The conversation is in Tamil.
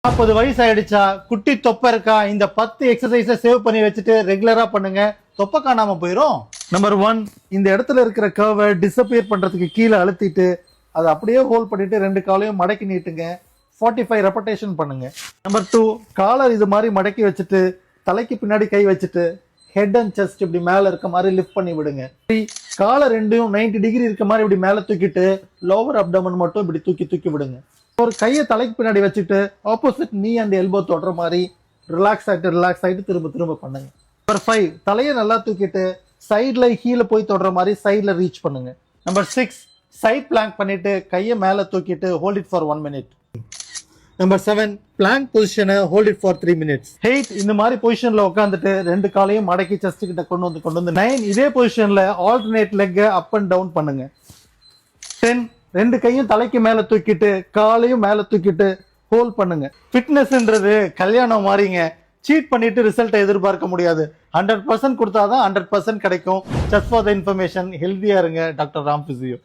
40 வயசு ஆயிடுச்சா, குட்டி தொப்பை இருக்கா, இந்த 10 எக்ஸசைஸை சேவ் பண்ணி வச்சுட்டு ரெகுலரா பண்ணுங்க, தொப்பை காணாம போயிடும். நம்பர் 1, இந்த இடத்துல இருக்கிற கர்வை டிஸப்பியர் பண்றதுக்கு கீழே அழுத்திட்டு அதை அப்படியே ஹோல்ட் பண்ணிட்டு 2 காலையும் மடக்கி நீட்டுங்க. 45 ரெப்படேஷன் பண்ணுங்க. நம்பர் 2, காலர் இது மாதிரி மடக்கி வச்சுட்டு தலைக்கு பின்னாடி கை வச்சுட்டு ஹெட் அண்ட் செஸ்ட் இப்படி மேல இருக்க மாதிரி லிஃப்ட் பண்ணி விடுங்க. காலை ரெண்டையும் 90 டிகிரி இருக்க மாதிரி இப்படி மேல தூக்கிட்டு லோவர் அப்டமன் மட்டும் இப்படி தூக்கி விடுங்க. ஒரு கையை தலைக்கு பின்னாடி வச்சுட்டு ஆப்போசிட் நீ அண்ட் எல்போ தொடுற மாதிரி ரிலாக்ஸ் ஆயிட்டு திரும்ப பண்ணுங்க. நம்பர் 5, தலையை நல்லா தூக்கிட்டு சைட்ல ஹீல போய் தொடுற மாதிரி சைட்ல ரீச் பண்ணுங்க. நம்பர் 6, சைட் பிளாங்க் பண்ணிட்டு கையை மேல தூக்கிட்டு hold it for 1 minute. Number 7, plank பொசிஷனை ஹோல்ட் இட் ஃபார் 3 மினிட்ஸ். 8, இந்த மாதிரி பொசிஷன்ல உட்காந்துட்டு 2 காலையும் மடக்கி செஸ்ட் கிட்ட கொண்டு வந்து 9, இதே பொசிஷன்ல alternate leg up and down பண்ணுங்க. 10, 2 கையும் தலைக்கு மேல தூக்கிட்டு காலையும் மேல தூக்கிட்டு ஹோல்ட் பண்ணுங்க. ஃபிட்னஸ்ன்றது கல்யாணம் மாதிரிங்க, சீட் பண்ணிட்டு ரிசல்ட் எதிர்பார்க்க முடியாது. 100% கொடுத்தாதான் 100% கிடைக்கும். ஜஸ்ட் ஃபார் த இன்ஃபர்மேஷன், ஹெல்தியா இருங்க. Doctor Ram physio.